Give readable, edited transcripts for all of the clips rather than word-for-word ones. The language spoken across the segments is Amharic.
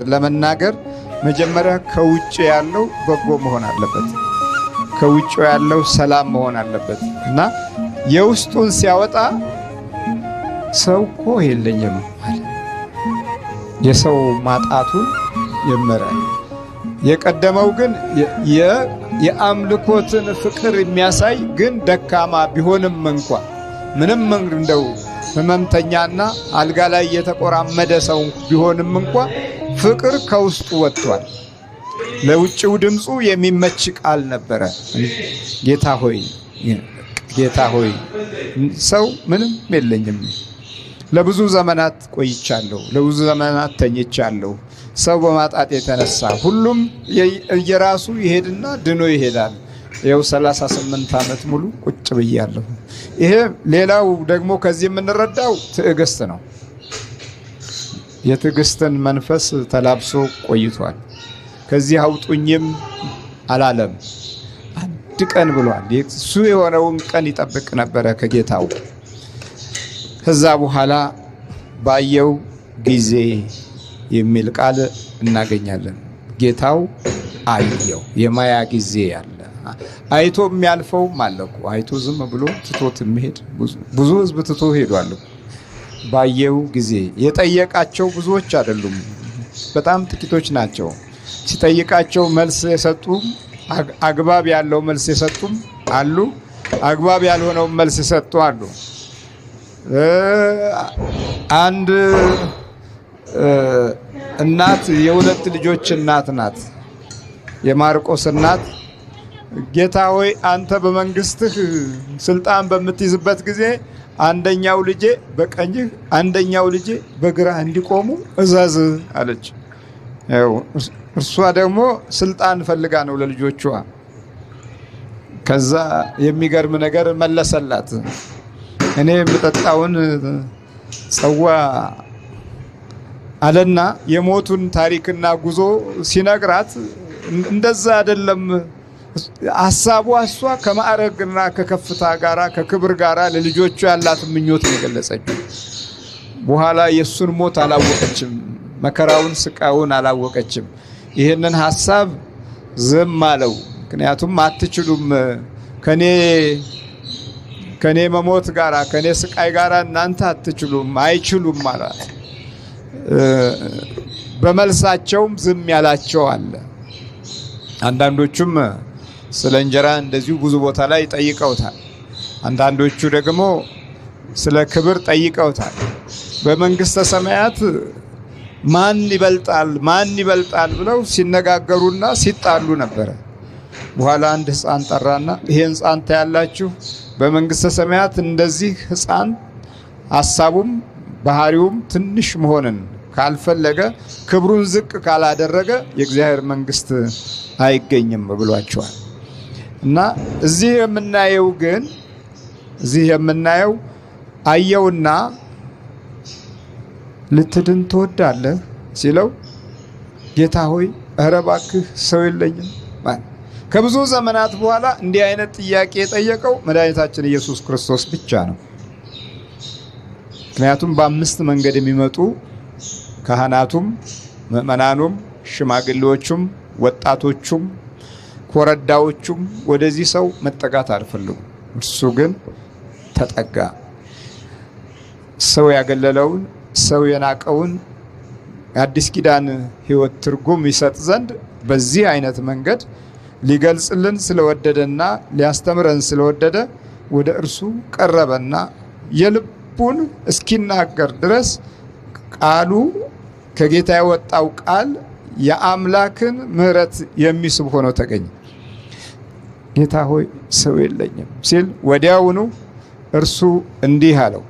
ለመናገር መጀመሪያ ከውጭ ያለው በጎ መሆን አለበት። ከውጭ ያለው ሰላም መሆን አለበት እና የውስጡን ሲያወጣ ሰው እኮ የለኝም ማለት የሰው ማጣቱን ይመራል። የቀደመው ግን የአምልኮትን ፍቅር የሚያሳይ ግን ደካማ ቢሆንም እንኳን ምንም እንደው ህመምተኛና አልጋ ላይ የተቆራመደ ሰው ቢሆንም እንኳን ፍቅር ከውስጡ ወጥቷል። ለውጭው ድምፁ የሚመች ቃል ነበረ። ጌታ ሆይ ጌታ ሆይ ሰው ምንም የለኝም፣ ለብዙ ዘመናት ቆይቻለሁ፣ ለብዙ ዘመናት ተኝቻለሁ። ሰው በማጣት የተነሳ ሁሉም የራሱ ይሄድና ድኖ ይሄዳል። ይኸው 38 ዓመት ሙሉ ቁጭ ብያለሁ። ይሄ ሌላው ደግሞ ከዚህ የምንረዳው ትዕግስት ነው። የትዕግስትን መንፈስ ተላብሶ ቆይቷል። ከዚህ አውጡኝም አላለም። አንድ ቀን ብሏል። እሱ የሆነውን ቀን ይጠብቅ ነበረ ከጌታው። ከዛ በኋላ ባየው ጊዜ የሚል ቃል እናገኛለን። ጌታው አየው። የማያ ጊዜ ያለ አይቶ የሚያልፈውም አለ እኮ። አይቶ ዝም ብሎ ትቶት የሚሄድ ብዙ ሕዝብ ትቶ ሄዷል። ባየው ጊዜ የጠየቃቸው ብዙዎች አይደሉም፣ በጣም ጥቂቶች ናቸው። ሲጠይቃቸው መልስ የሰጡ አግባብ ያለው መልስ የሰጡም አሉ፣ አግባብ ያልሆነው መልስ የሰጡ አሉ። አንድ እናት የሁለት ልጆች እናት ናት። የማርቆስ እናት ጌታ ሆይ አንተ በመንግስትህ ስልጣን በምትይዝበት ጊዜ አንደኛው ልጄ በቀኝህ አንደኛው ልጄ በግራህ እንዲቆሙ እዘዝ አለች። እርሷ ደግሞ ስልጣን ፈልጋ ነው ለልጆቿ። ከዛ የሚገርም ነገር መለሰላት። እኔ የምጠጣውን ጽዋ አለና የሞቱን ታሪክና ጉዞ ሲነግራት እንደዛ አይደለም ሐሳቧ። እሷ ከማዕረግና ከከፍታ ጋራ ከክብር ጋራ ለልጆቿ ያላት ምኞት የገለጸችው። በኋላ የሱን ሞት አላወቀችም፣ መከራውን ስቃውን አላወቀችም። ይህንን ሐሳብ ዝም አለው። ምክንያቱም አትችሉም፣ ከኔ መሞት ጋራ ከኔ ስቃይ ጋራ እናንተ አትችሉም፣ አይችሉም ማለት። በመልሳቸውም ዝም ያላቸው አለ። አንዳንዶቹም ስለ እንጀራ እንደዚሁ ብዙ ቦታ ላይ ጠይቀውታል። አንዳንዶቹ ደግሞ ስለ ክብር ጠይቀውታል። በመንግስተ ሰማያት ማን ይበልጣል ብለው ሲነጋገሩና ሲጣሉ ነበረ። በኋላ አንድ ሕፃን ጠራና ይሄን ሕፃን ታያላችሁ፣ በመንግስተ ሰማያት እንደዚህ ሕፃን ሐሳቡም ባህሪውም ትንሽ መሆንን ካልፈለገ ክብሩን ዝቅ ካላደረገ የእግዚአብሔር መንግስት አይገኝም ብሏቸዋል። እና እዚህ የምናየው አየውና ልትድን ትወዳለህ ሲለው ጌታ ሆይ ኧረ እባክህ ሰው የለኝም። ከብዙ ዘመናት በኋላ እንዲህ አይነት ጥያቄ የጠየቀው መድኃኒታችን ኢየሱስ ክርስቶስ ብቻ ነው። ምክንያቱም በ5 መንገድ የሚመጡ ካህናቱም፣ ምእመናኑም፣ ሽማግሌዎቹም፣ ወጣቶቹም፣ ኮረዳዎቹም ወደዚህ ሰው መጠጋት አልፈለጉም። እርሱ ግን ተጠጋ። ሰው ያገለለውን ሰው የናቀውን የአዲስ ኪዳን ሕይወት ትርጉም ይሰጥ ዘንድ በዚህ አይነት መንገድ ሊገልጽልን ስለወደደና ሊያስተምረን ስለወደደ ወደ እርሱ ቀረበና የልቡን እስኪናገር ድረስ ቃሉ ከጌታ የወጣው ቃል የአምላክን ምሕረት የሚስብ ሆኖ ተገኘ። ጌታ ሆይ ሰው የለኝም ሲል ወዲያውኑ እርሱ እንዲህ አለው፣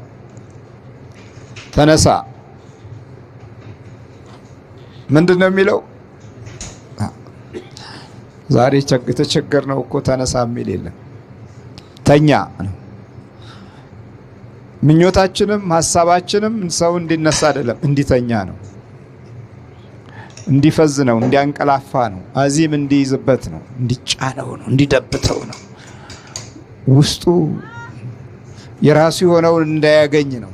ተነሳ። ምንድን ነው የሚለው? ዛሬ የተቸገርነው እኮ ተነሳ የሚል የለም፣ ተኛ ነው። ምኞታችንም ሐሳባችንም ሰው እንዲነሳ አይደለም፣ እንዲተኛ ነው፣ እንዲፈዝ ነው፣ እንዲያንቀላፋ ነው፣ አዚም እንዲይዝበት ነው፣ እንዲጫነው ነው፣ እንዲደብተው ነው፣ ውስጡ የራሱ የሆነውን እንዳያገኝ ነው።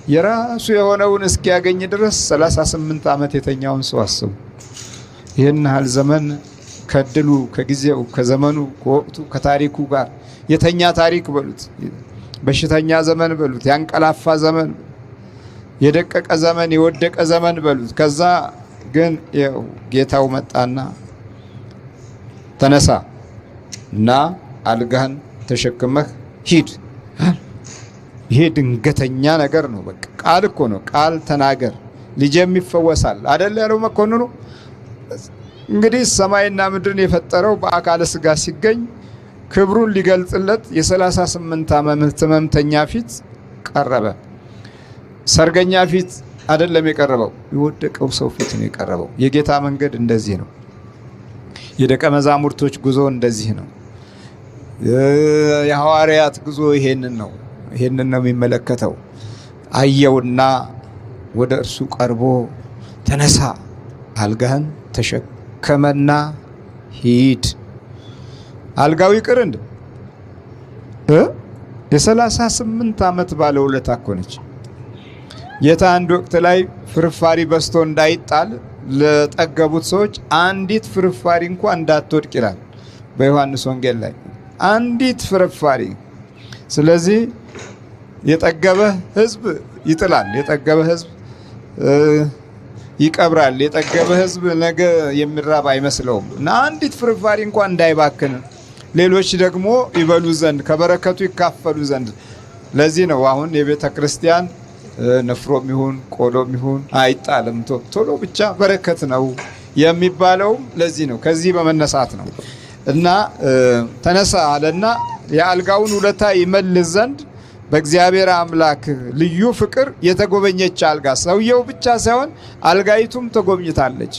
የራሱ የሆነውን እስኪያገኝ ድረስ 38 ዓመት የተኛውን ሰው አስቡ። ይህን ያህል ዘመን ከድሉ ከጊዜው ከዘመኑ ከወቅቱ ከታሪኩ ጋር የተኛ ታሪክ በሉት፣ በሽተኛ ዘመን በሉት፣ ያንቀላፋ ዘመን፣ የደቀቀ ዘመን፣ የወደቀ ዘመን በሉት። ከዛ ግን ጌታው መጣና ተነሳ እና አልጋህን ተሸክመህ ሂድ። ይሄ ድንገተኛ ነገር ነው። በቃ ቃል እኮ ነው። ቃል ተናገር ልጄም ይፈወሳል አይደል ያለው መኮንኑ። እንግዲህ ሰማይና ምድርን የፈጠረው በአካለ ሥጋ ሲገኝ ክብሩን ሊገልጽለት የ38 ዓመት ሕመምተኛ ፊት ቀረበ። ሰርገኛ ፊት አይደለም የቀረበው፣ የወደቀው ሰው ፊት ነው የቀረበው። የጌታ መንገድ እንደዚህ ነው። የደቀ መዛሙርቶች ጉዞ እንደዚህ ነው። የሐዋርያት ጉዞ ይሄንን ነው የሚመለከተው። አየውና ወደ እርሱ ቀርቦ ተነሳ፣ አልጋህን ተሸከመና ሂድ። አልጋው ይቅር እንደ የ38 ዓመት ባለውለታ እኮ ነች። ጌታ አንድ ወቅት ላይ ፍርፋሪ በስቶ እንዳይጣል ለጠገቡት ሰዎች አንዲት ፍርፋሪ እንኳን እንዳትወድቅ ይላል በዮሐንስ ወንጌል ላይ፣ አንዲት ፍርፋሪ። ስለዚህ የጠገበ ሕዝብ ይጥላል፣ የጠገበ ሕዝብ ይቀብራል፣ የጠገበ ሕዝብ ነገ የሚራብ አይመስለውም። እና አንዲት ፍርፋሪ እንኳን እንዳይባክን ሌሎች ደግሞ ይበሉ ዘንድ ከበረከቱ ይካፈሉ ዘንድ። ለዚህ ነው አሁን የቤተ ክርስቲያን ንፍሮም ይሁን ቆሎም ይሁን አይጣልም፣ ቶሎ ብቻ በረከት ነው የሚባለውም ለዚህ ነው። ከዚህ በመነሳት ነው። እና ተነሳ አለና የአልጋውን ውለታ ይመልስ ዘንድ በእግዚአብሔር አምላክ ልዩ ፍቅር የተጎበኘች አልጋ፣ ሰውየው ብቻ ሳይሆን አልጋይቱም ተጎብኝታለች።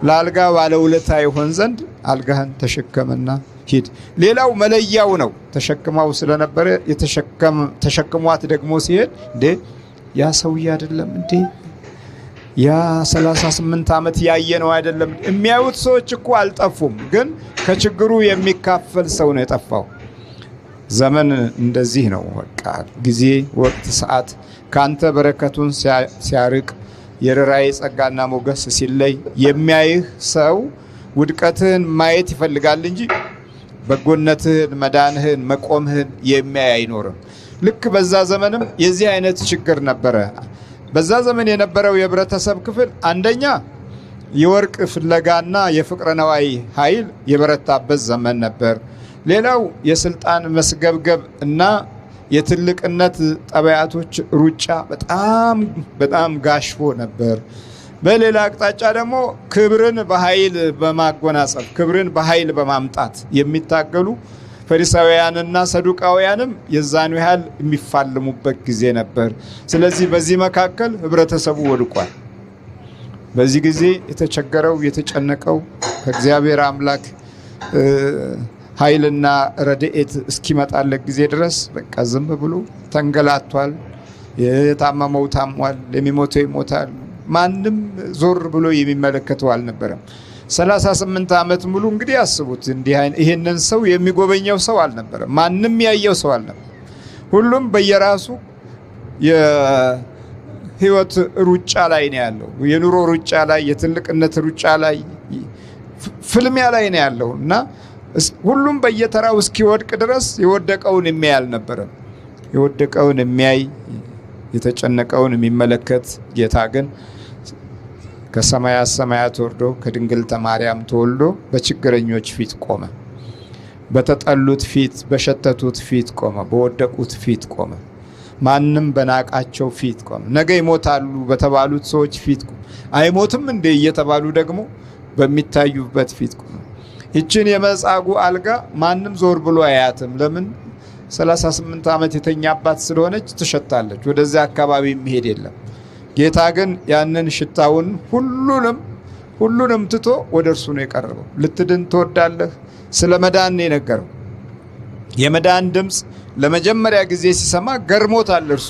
ለአልጋ ባለውለታ ይሆን ዘንድ አልጋህን ተሸከመና ሂድ። ሌላው መለያው ነው። ተሸክማው ስለነበረ ተሸክሟት ደግሞ ሲሄድ እንዴ ያ ሰውዬ አይደለም እንዴ? ያ 38 ዓመት ያየ ነው አይደለም? የሚያዩት ሰዎች እኮ አልጠፉም፣ ግን ከችግሩ የሚካፈል ሰው ነው የጠፋው። ዘመን እንደዚህ ነው። በቃ ጊዜ፣ ወቅት፣ ሰዓት ካንተ በረከቱን ሲያርቅ የርኅራኄ ጸጋና ሞገስ ሲለይ የሚያይህ ሰው ውድቀትህን ማየት ይፈልጋል እንጂ በጎነትህን፣ መዳንህን፣ መቆምህን የሚያይ አይኖርም። ልክ በዛ ዘመንም የዚህ አይነት ችግር ነበረ። በዛ ዘመን የነበረው የህብረተሰብ ክፍል አንደኛ የወርቅ ፍለጋና የፍቅረ ነዋይ ኃይል የበረታበት ዘመን ነበር። ሌላው የስልጣን መስገብገብ እና የትልቅነት ጠባያቶች ሩጫ በጣም ጋሽፎ ነበር። በሌላ አቅጣጫ ደግሞ ክብርን በኃይል በማጎናጸፍ ክብርን በኃይል በማምጣት የሚታገሉ ፈሪሳውያንና ሰዱቃውያንም የዛኑ ያህል የሚፋለሙበት ጊዜ ነበር። ስለዚህ በዚህ መካከል ህብረተሰቡ ወድቋል። በዚህ ጊዜ የተቸገረው የተጨነቀው ከእግዚአብሔር አምላክ ኃይልና ረድኤት እስኪመጣለት ጊዜ ድረስ በቃ ዝም ብሎ ተንገላቷል። የታመመው ታሟል፣ የሚሞተው ይሞታል። ማንም ዞር ብሎ የሚመለከተው አልነበረም። 38 ዓመት ሙሉ እንግዲህ ያስቡት፣ ይሄንን ሰው የሚጎበኘው ሰው አልነበረም። ማንም ያየው ሰው አልነበረም። ሁሉም በየራሱ የህይወት ሩጫ ላይ ነው ያለው። የኑሮ ሩጫ ላይ፣ የትልቅነት ሩጫ ላይ፣ ፍልሚያ ላይ ነው ያለው እና ሁሉም በየተራው እስኪወድቅ ድረስ የወደቀውን የሚያይ አልነበረም። የወደቀውን የሚያይ የተጨነቀውን የሚመለከት ጌታ ግን ከሰማያት ሰማያት ወርዶ ከድንግልተ ማርያም ተወልዶ በችግረኞች ፊት ቆመ። በተጠሉት ፊት፣ በሸተቱት ፊት ቆመ። በወደቁት ፊት ቆመ። ማንም በናቃቸው ፊት ቆመ። ነገ ይሞታሉ በተባሉት ሰዎች ፊት ቆመ። አይሞትም እንዴ እየተባሉ ደግሞ በሚታዩበት ፊት ቆመ። ይችን የመጻጉዕ አልጋ ማንም ዞር ብሎ አያትም። ለምን? 38 ዓመት የተኛባት ስለሆነች ትሸታለች። ወደዚያ አካባቢ መሄድ የለም። ጌታ ግን ያንን ሽታውን ሁሉንም ትቶ ወደ እርሱ ነው የቀረበው። ልትድን ትወዳለህ? ስለ መዳን ነው የነገረው። የመዳን ድምፅ ለመጀመሪያ ጊዜ ሲሰማ ገርሞታል። እርሱ